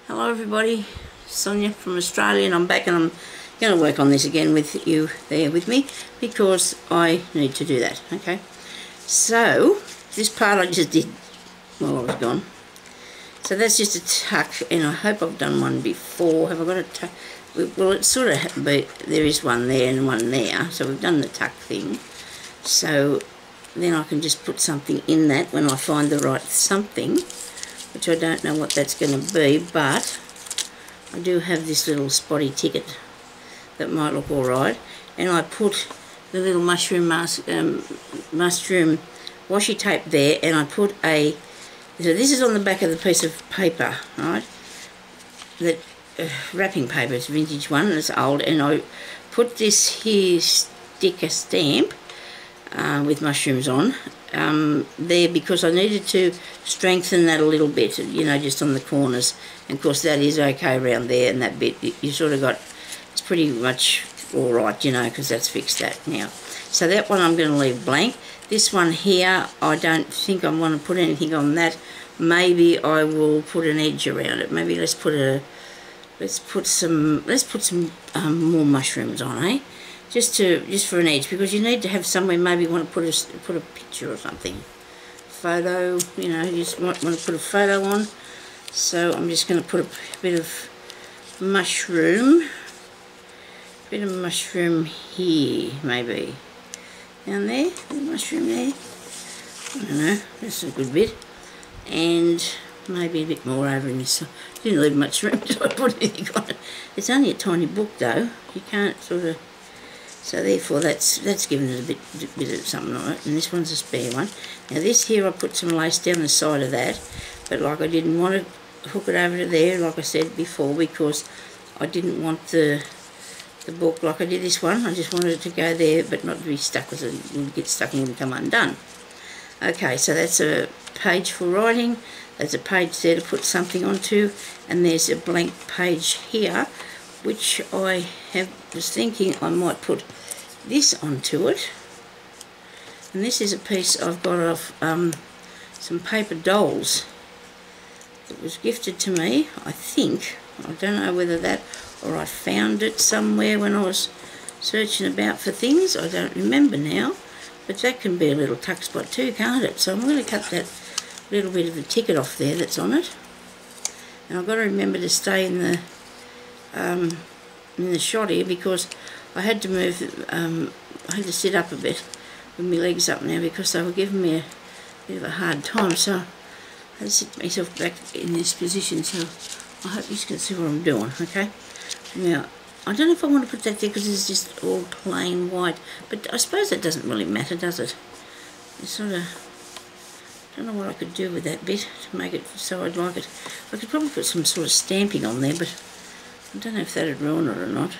Hello everybody, Sonia from Australia, and I'm back and I'm going to work on this again with you there with me because I need to do that. Okay, so this part I just did while I was gone. So that's just a tuck, and I hope I've done one before. Have I got a tuck? Well, it's sort of, but there is one there and one there, so we've done the tuck thing. So then I can just put something in that when I find the right something, which I don't know what that's going to be, but I do have this little spotty ticket that might look alright, and I put the little mushroom washi tape there, and I put so this is on the back of the piece of paper, right, that wrapping paper, it's a vintage one, it's old, and I put this here sticker stamp with mushrooms on there because I needed to strengthen that a little bit, you know, just on the corners. And of course that is okay around there, and that bit you sort of got, it's pretty much all right, you know, because that's fixed that now. So that one I'm going to leave blank. This one here, I don't think I want to put anything on that. Maybe I will put an edge around it. Maybe let's put some more mushrooms on, eh? Just for an edge, because you need to have somewhere. Maybe you want to put a picture or something, photo. You know, you just might want to put a photo on. So I'm just going to put a bit of mushroom here, maybe down there. The mushroom there. I don't know. That's a good bit, and maybe a bit more over in this. Didn't leave much room to put anything on it. It's only a tiny book though. You can't sort of. So therefore that's given it a bit of something on it, and this one's a spare one. Now this here I put some lace down the side of that, but like I didn't want to hook it over to there, like I said before, because I didn't want the book like I did this one. I just wanted it to go there, but not to be stuck, because it would get stuck and it would come undone. Okay, so that's a page for writing. There's a page there to put something onto, and there's a blank page here, which I was thinking I might put this onto it. And this is a piece I've got off some paper dolls. It was gifted to me, I think. I don't know whether that, or I found it somewhere when I was searching about for things. I don't remember now. But that can be a little tuck spot too, can't it? So I'm going to cut that little bit of the ticket off there that's on it. And I've got to remember to stay in the shot here, because I had to move, I had to sit up a bit with my legs up now, because they were giving me a bit of a hard time, so I had to sit myself back in this position. So I hope you can see what I'm doing. Okay, now I don't know if I want to put that there because it's just all plain white, but I suppose that doesn't really matter, does it? It's sort of, I don't know what I could do with that bit to make it so I'd like it. I could probably put some sort of stamping on there, but I don't know if that would ruin it or not.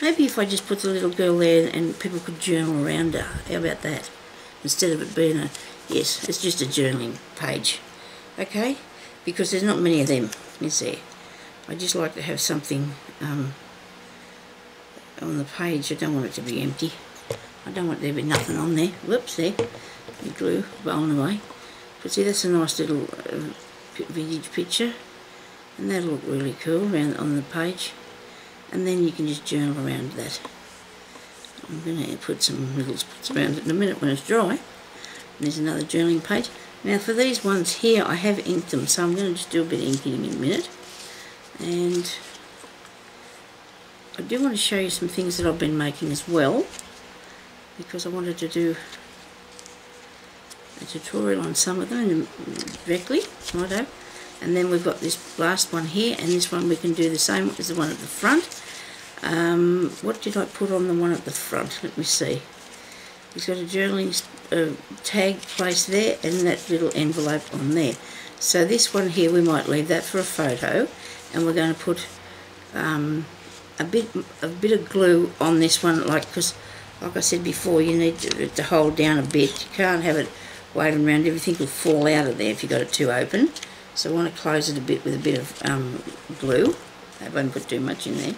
Maybe if I just put the little girl there and people could journal around her. How about that? Instead of it being a, yes, it's just a journaling page. Okay? Because there's not many of them, is there? I just like to have something on the page. I don't want it to be empty. I don't want there to be nothing on there. Whoops, there. The glue blown away. But see, that's a nice little vintage picture. And that'll look really cool around on the page. And then you can just journal around that. I'm going to put some little spots around it in a minute when it's dry. And there's another journaling page. Now for these ones here, I have inked them, so I'm going to just do a bit of inking in a minute. And I do want to show you some things that I've been making as well, because I wanted to do a tutorial on some of them directly. Righto. And then we've got this last one here, and this one we can do the same as the one at the front. What did I put on the one at the front? Let me see. It's got a journaling tag placed there, and that little envelope on there. So this one here, we might leave that for a photo, and we're going to put a bit of glue on this one, because like I said before, you need to hold down a bit. You can't have it waving around. Everything will fall out of there if you've got it too open. So I want to close it a bit with a bit of glue. I won't put too much in there.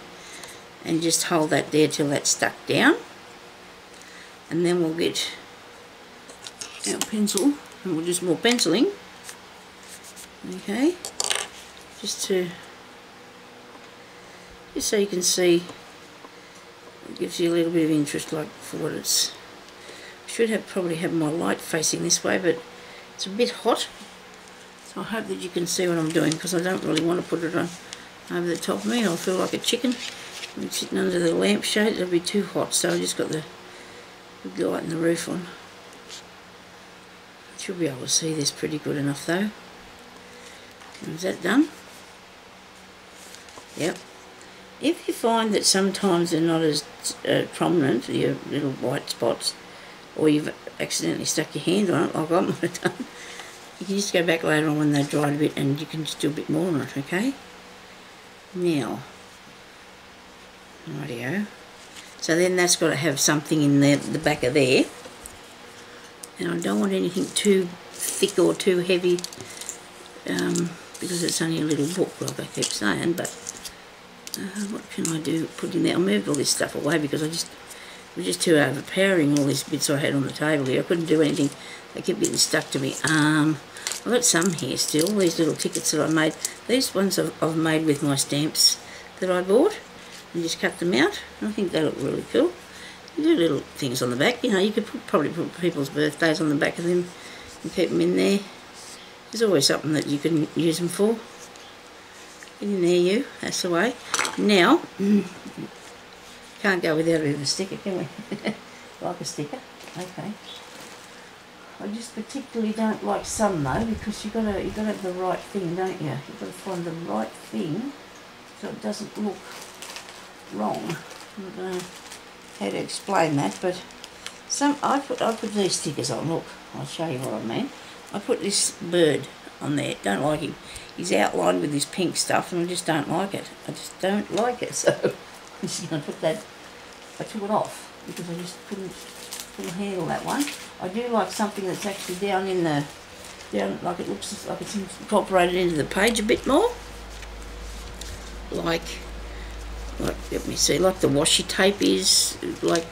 And just hold that there till that's stuck down. And then we'll get our pencil, and we'll do some more penciling. Okay, just to just so you can see. It gives you a little bit of interest, like for what it's. I should probably have my light facing this way, but it's a bit hot. So I hope that you can see what I'm doing, because I don't really want to put it on over the top of me. I'll feel like a chicken. I'm sitting under the lampshade, it'll be too hot, so I just got the light and the roof on. Should be able to see this pretty good enough though. Is that done? Yep. If you find that sometimes they're not as prominent, your little white spots, or you've accidentally stuck your hand on it, like I might have done, you can just go back later on when they're dried a bit and you can just do a bit more on it, okay? Now, rightio. So then that's got to have something in there, the back of there. And I don't want anything too thick or too heavy, because it's only a little book, like I keep saying, but what can I do? Put in there. I moved all this stuff away because it was just too overpowering, all these bits I had on the table here. I couldn't do anything. They kept getting stuck to me. I've got some here still, these little tickets that I made. These ones I've made with my stamps that I bought and just cut them out. I think they look really cool. You do little things on the back, you know, you could probably put people's birthdays on the back of them and keep them in there. There's always something that you can use them for. Get in there, you. That's the way. Now, can't go without a bit of a sticker, can we? Like a sticker. Okay. I just particularly don't like some though, because you've got to have the right thing, don't you? You've got to find the right thing so it doesn't look wrong. I don't know how to explain that, but I put these stickers on. Look, I'll show you what I mean. I put this bird on there. Don't like him. He's outlined with this pink stuff, and I just don't like it. I just don't like it. So I'm just going to put that. I took it off because I just couldn't handle that one. I do like something that's actually down like it looks like it's incorporated into the page a bit more. Like let me see, like the washi tape is, like,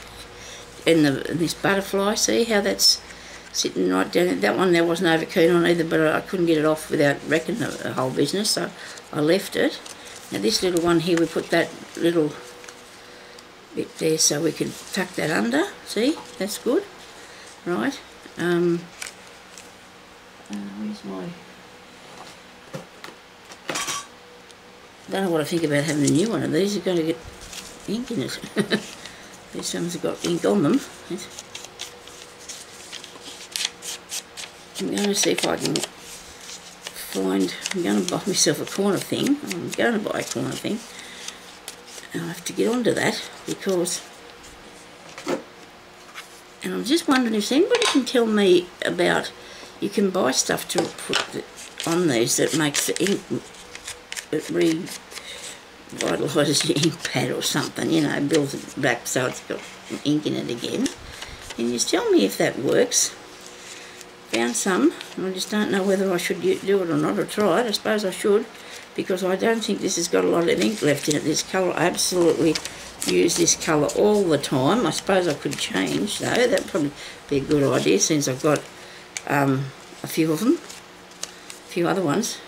and this butterfly. See how that's sitting right down there. That one there wasn't over keen on either, but I couldn't get it off without wrecking the whole business, so I left it. Now this little one here, we put that little bit there so we could tuck that under. See, that's good, right? Where's my? I don't know what I think about having a new one of these. You're going to get ink in it. These ones have got ink on them. I'm going to see if I can find. I'm going to buy myself a corner thing. I'm going to buy a corner thing. And I have to get onto that because. And I'm just wondering if anybody can tell me about. You can buy stuff to put on these that makes the ink. It revitalises your ink pad or something, you know, builds it back so it's got ink in it again. And just tell me if that works. Found some, and I just don't know whether I should do it or not, or try it. I suppose I should, because I don't think this has got a lot of ink left in it. This colour, I absolutely use this colour all the time. I suppose I could change though. That would probably be a good idea since I've got a few of them, a few other ones.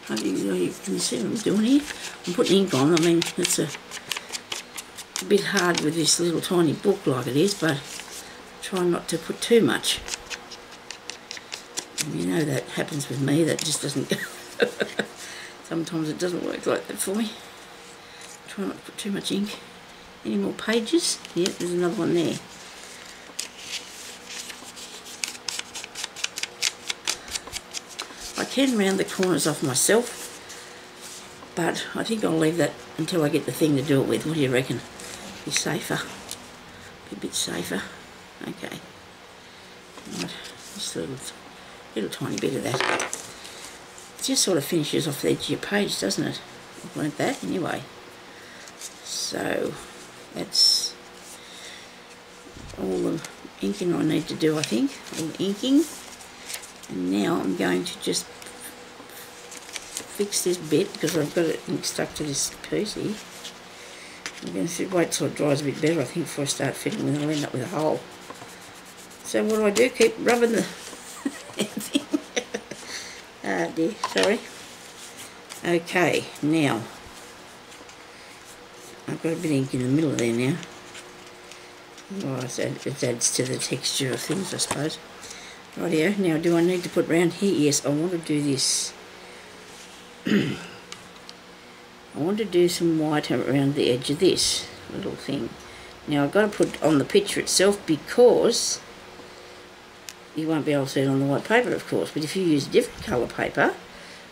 You can see what I'm doing here. I'm putting ink on. I mean, it's a bit hard with this little tiny book like it is, but try not to put too much. And you know that happens with me. That just doesn't go. Sometimes it doesn't work like that for me. Try not to put too much ink. Any more pages? Yeah, there's another one there. I can round the corners off myself, but I think I'll leave that until I get the thing to do it with. What do you reckon? Be safer. Be a bit safer. Okay. Right. Just a little tiny bit of that. It just sort of finishes off the edge of your page, doesn't it? I've learnt that anyway. So that's all the inking I need to do, I think. All the inking. And now I'm going to just fix this bit because I've got it stuck to this piece here. I'm going to wait till it dries a bit better, I think, before I start fitting with it. I'll end up with a hole. So what do? Keep rubbing the thing. Ah dear, sorry. Okay, now I've got a bit of ink in the middle there now. Well, it adds to the texture of things, I suppose. Rightio, now do I need to put round here? Yes, I want to do this. I want to do some white around the edge of this little thing. Now I've got to put on the picture itself because you won't be able to see it on the white paper, of course, but if you use a different colour paper,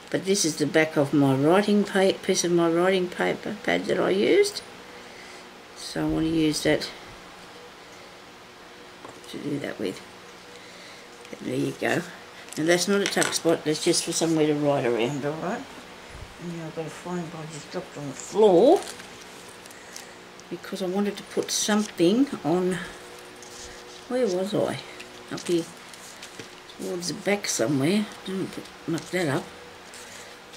but this is the back of my writing piece of my writing paper pad that I used, so I want to use that to do that with. There you go. Now that's not a tuck spot, that's just for somewhere to write around, alright? And now I've got to find what I just dropped on the floor because I wanted to put something on, where was I? Up here towards the back somewhere. Don't muck that up.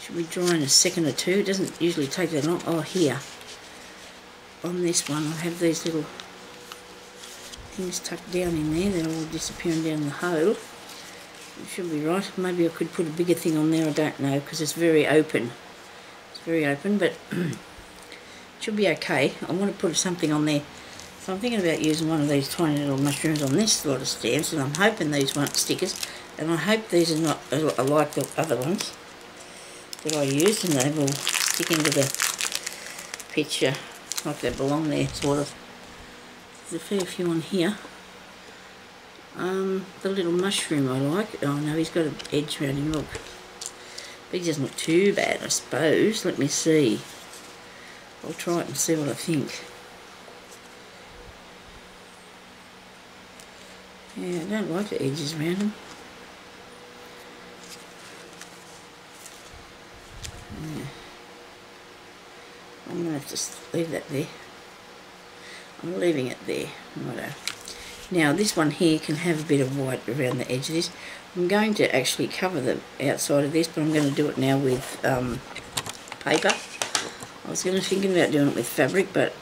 Should be dry in a second or two. It doesn't usually take that long. Oh, here. On this one I have these little things tucked down in there that are all disappearing down the hole. It should be right. Maybe I could put a bigger thing on there, I don't know, because it's very open. It's very open, but it should be okay. I want to put something on there. So I'm thinking about using one of these tiny little mushrooms on this lot of stamps, and I'm hoping these weren't stickers, and I hope these are not like the other ones that I used, and they will stick into the picture like they belong there, sort of. There's a fair few on here. The little mushroom I like. Oh no, he's got an edge around him, look. But he doesn't look too bad, I suppose. Let me see. I'll try it and see what I think. Yeah, I don't like the edges around them. Yeah. I'm going to have to leave that there. I'm leaving it there. Righto. Now this one here can have a bit of white around the edge of this. I'm going to actually cover the outside of this, but I'm going to do it now with paper. I was thinking about doing it with fabric, but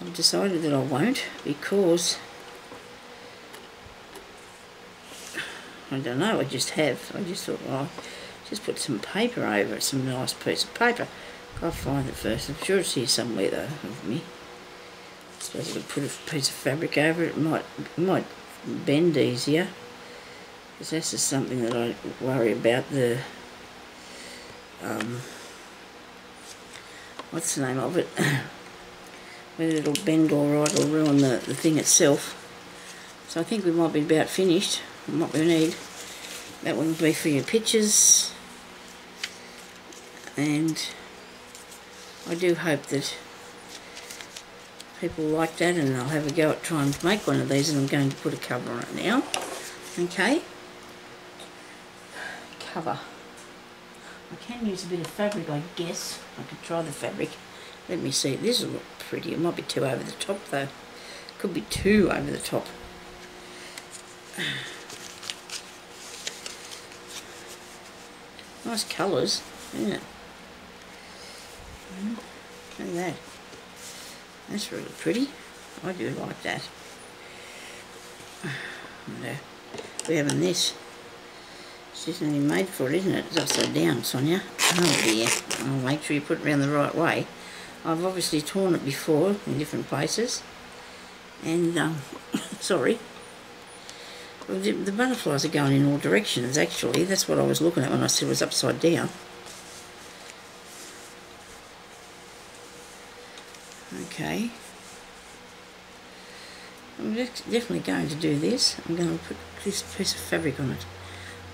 I've decided that I won't because I don't know, I just thought, well, just put some paper over it, some nice piece of paper. I'll find it first. I'm sure it's here somewhere though with me. I suppose I could put a piece of fabric over it. It might bend easier. Because that's just something that I worry about, the what's the name of it? Whether it'll bend all right or ruin the thing itself. So I think we might be about finished. What we need. That one will be for your pictures. And I do hope that people like that, and I'll have a go at trying to make one of these, and I'm going to put a cover on it now. Okay. Cover. I can use a bit of fabric, I guess. I could try the fabric. Let me see. This will look pretty. It might be too over the top though. Could be too over the top. Nice colours, isn't it? Look at that. That's really pretty. I do like that. We're having this. It's just only made for it, isn't it? It's upside down, Sonia. Oh dear. I'll make sure you put it around the right way. I've obviously torn it before in different places. And, sorry. Well, the butterflies are going in all directions, actually. That's what I was looking at when I said it was upside down. Okay. I'm definitely going to do this. I'm going to put this piece of fabric on it.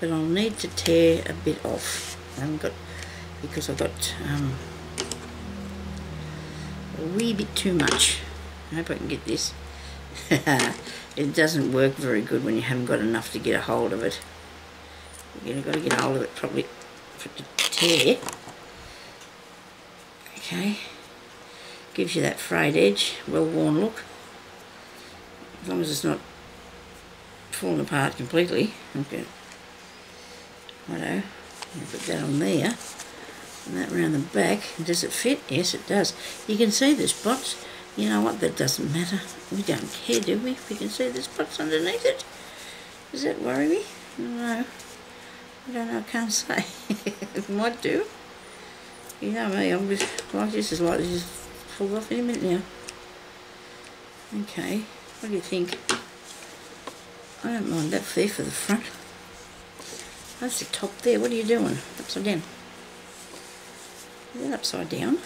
But I'll need to tear a bit off. I haven't got, because I've got a wee bit too much. I hope I can get this. It doesn't work very good when you haven't got enough to get a hold of it. You've got to get a hold of it probably for it to tear. Okay. Gives you that frayed edge, well-worn look. As long as it's not falling apart completely. Okay. Righto. Put that on there. And that around the back. Does it fit? Yes, it does. You can see the spots. You know what? That doesn't matter. We don't care, do we? We can see the spots underneath it. Does that worry me? No. I don't know. I can't say. It might do. You know me. I'm just like this. Is like this. fall off in a minute now. Okay, what do you think? I don't mind that there for the front. That's the top there. What are you doing? Upside down. Is that upside down?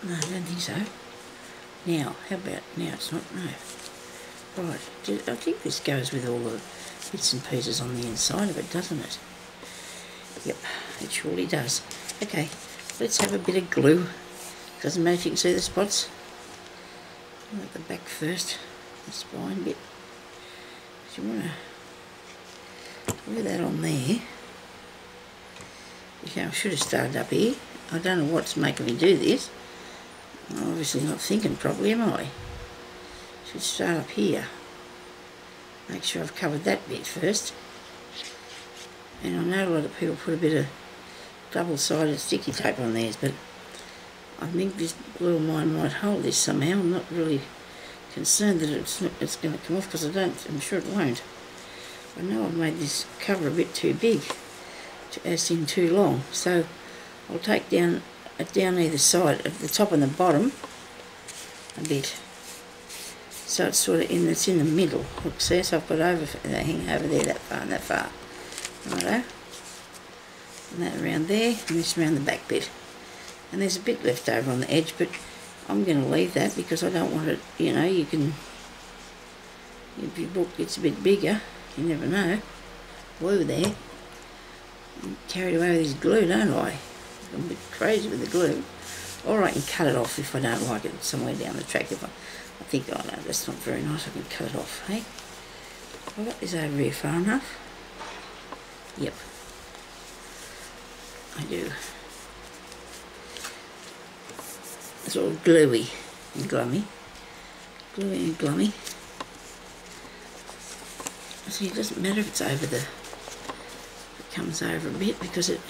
No, I don't think so. Now, how about now? It's not. No. Right. I think this goes with all the bits and pieces on the inside of it, doesn't it? Yep, it surely does. Okay, let's have a bit of glue. Doesn't matter if you can see the spots. At the back first, the spine bit. So you want to glue that on there. Okay, I should have started up here. I don't know what's making me do this. I'm obviously not thinking properly, am I? Should start up here. Make sure I've covered that bit first. And I know a lot of people put a bit of double-sided sticky tape on theirs, but I think this glue of mine might hold this somehow. I'm not really concerned that it's going to come off, because I'm sure it won't. I know I've made this cover a bit too big, as in too long, so I'll take down either side, at the top and the bottom, a bit. So it's sort of it's in the middle. Look, see, so I've got hang over there that far and that far. Righto. And that around there, and this around the back bit. And there's a bit left over on the edge, but I'm going to leave that because I don't want it, you know, you can, if your book gets a bit bigger, you never know. Whoa there. I'm carried away with this glue, don't I? I'm a bit crazy with the glue. Or I can cut it off if I don't like it somewhere down the track. If I think, oh no, that's not very nice, I can cut it off, hey? Have I got this over here far enough? Yep. I do. It's all gluey and glummy. Gluey and glummy. See, it doesn't matter if it's over it comes over a bit, because it,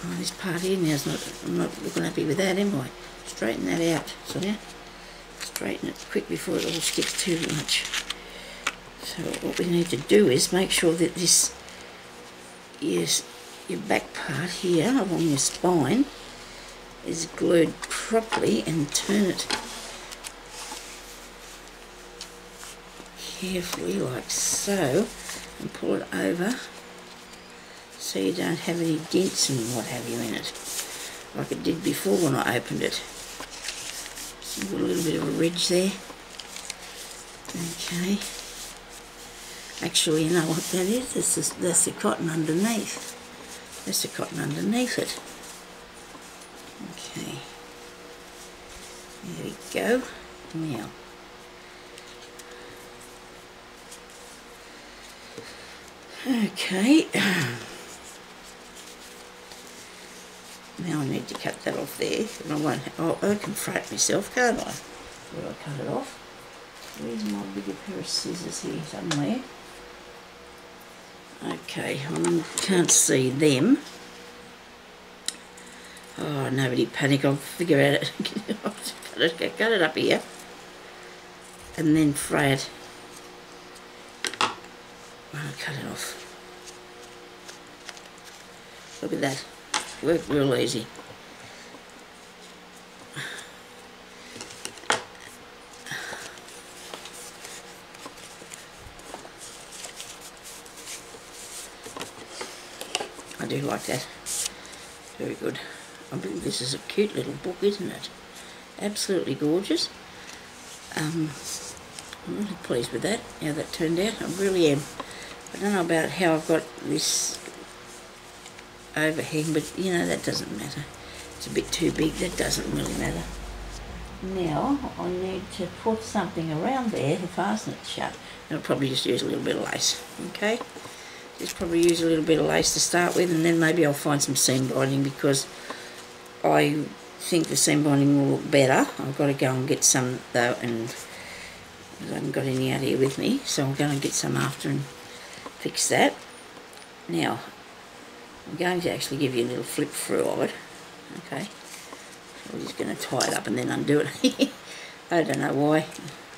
oh, this part here now is not, I'm not looking happy with that, am I? Straighten that out, Sonya. Straighten it quick before it all sticks too much. So what we need to do is make sure that this is your back part here along your spine is glued properly, and turn it carefully like so, and pull it over so you don't have any dents and what have you in it, like it did before when I opened it. So you've got a little bit of a ridge there. Okay. Actually, you know what that is? That's the cotton underneath. That's the cotton underneath it. Okay. There we go. Now. Okay. Now I need to cut that off there. And I won't. I can fret myself, can't I? Where I cut it off. Where's my bigger pair of scissors here somewhere? Okay, I can't see them. Oh, nobody panic, I'll figure out it. Cut it up here. And then fray it. I'll cut it off. Look at that. Worked real easy. I do like that. Very good. I think this is a cute little book, isn't it? Absolutely gorgeous. I'm really pleased with that, how that turned out. I really am. I don't know about how I've got this overhang, but you know, that doesn't matter. It's a bit too big, that doesn't really matter. Now I need to put something around there to fasten it shut. I'll probably just use a little bit of lace, okay? Just probably use a little bit of lace to start with, and then maybe I'll find some seam binding, because I think the seam binding will look better. I've got to go and get some though, and I haven't got any out here with me, so I'm going to get some after and fix that. Now, I'm going to actually give you a little flip through of it, okay? So we're just going to tie it up and then undo it. I don't know why.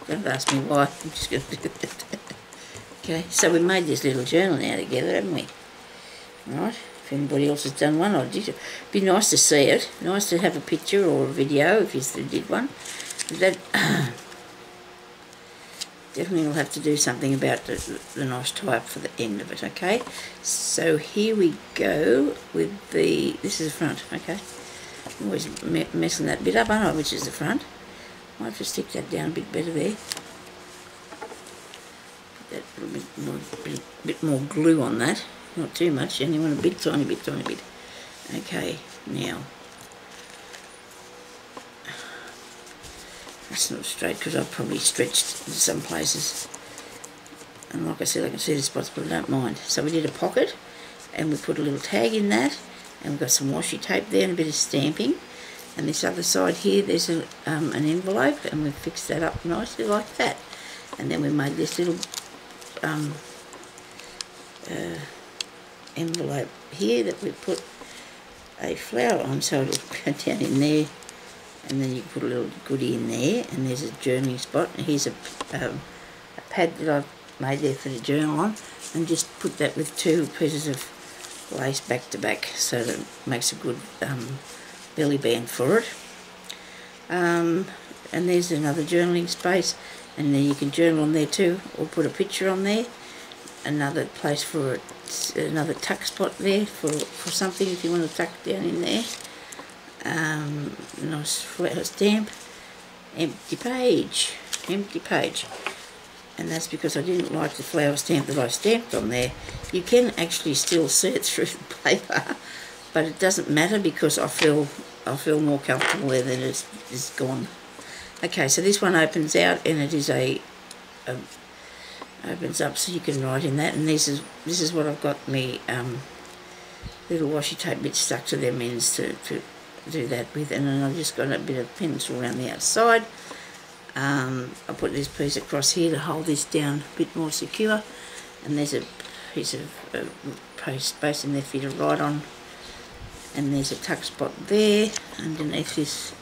Don't ask me why. I'm just going to do it. Okay, so we made this little journal now together, haven't we? Right, if anybody else has done one, it'd be nice to see it. Nice to have a picture or a video if you did one. That definitely will have to do something about the nice tie-up for the end of it, okay? So here we go with this is the front, okay? I'm always messing that bit up, aren't I, which is the front. Might have to stick that down a bit better there. Put that little bit more glue on that. Not too much, only want a bit, tiny bit. Okay, now. That's not straight because I've probably stretched in some places. And like I said, I can see the spots, but I don't mind. So we did a pocket, and we put a little tag in that, and we've got some washi tape there and a bit of stamping. And this other side here, there's an envelope, and we've fixed that up nicely like that. And then we made this little envelope here that we put a flower on, so it'll go down in there, and then you put a little goodie in there, and there's a journaling spot. And here's a pad that I've made there for the journal on, and just put that with 2 pieces of lace back to back, so that it makes a good belly band for it. And there's another journaling space, and then you can journal on there too, or put a picture on there. Another place for another tuck spot there for something if you want to tuck down in there. Nice flower stamp. Empty page. And that's because I didn't like the flower stamp that I stamped on there. You can actually still see it through the paper, but it doesn't matter because I feel more comfortable there than it's gone. Okay, so this one opens out, and it is opens up so you can write in that, and this is what I've got me little washi tape bits stuck to them ends to do that with, and then I've just got a bit of pencil around the outside. I put this piece across here to hold this down a bit more secure, and there's a piece of space in there for you to write on, and there's a tuck spot there underneath this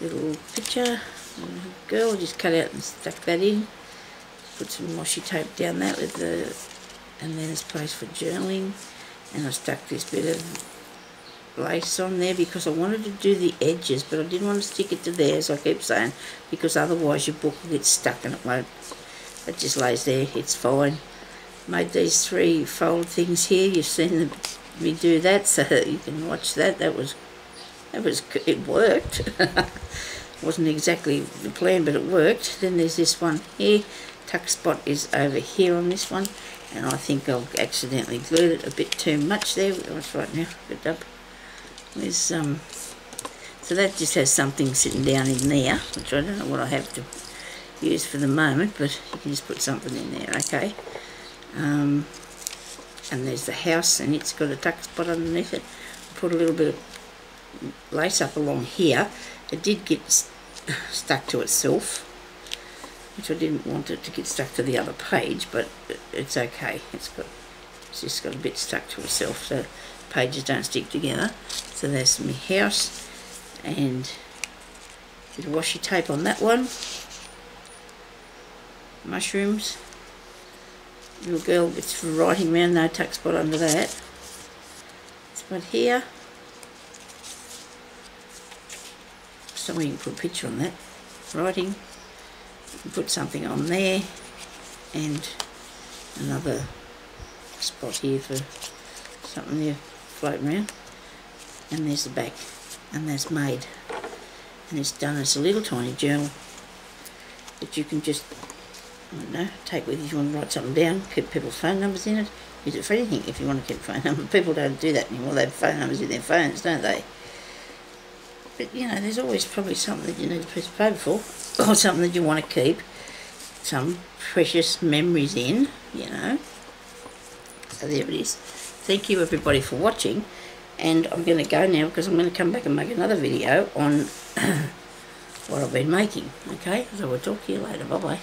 little picture. Girl just cut out and stuck that in. Put some washi tape down that with and then there's place for journaling, and I stuck this bit of lace on there because I wanted to do the edges, but I didn't want to stick it to there, as I keep saying, because otherwise your book will get stuck and it just lays there. It's fine. Made these 3 fold things here. You've seen me do that, so you can watch that. It worked. Wasn't exactly the plan, but it worked. Then there's this one here. Tuck spot is over here on this one, and I think I've accidentally glued it a bit too much there. That's right now, a bit up. There's so that just has something sitting down in there, which I don't know what I have to use for the moment, but you can just put something in there, okay. And there's the house, and it's got a tuck spot underneath it. Put a little bit of lace up along here. It did get stuck to itself, which I didn't want it to get stuck to the other page, but it's okay. It's just got a bit stuck to itself, so pages don't stick together. So there's my house, and a bit of washi tape on that one. Mushrooms. Little girl with writing around, no tuck spot under that. Spot here. Somewhere you can put a picture on that. Writing. You can put something on there, and another spot here for something there floating around. And there's the back, and that's made, and it's done as a little tiny journal that you can just, I don't know, take with you if you want to write something down, keep people's phone numbers in it, use it for anything if you want to keep phone numbers. People don't do that anymore. They have phone numbers in their phones, don't they? But you know, there's always probably something that you need a piece of paper for, or something that you want to keep some precious memories in, you know. So there it is. Thank you everybody for watching, and I'm going to go now because I'm going to come back and make another video on what I've been making, okay? So we'll talk to you later. Bye bye.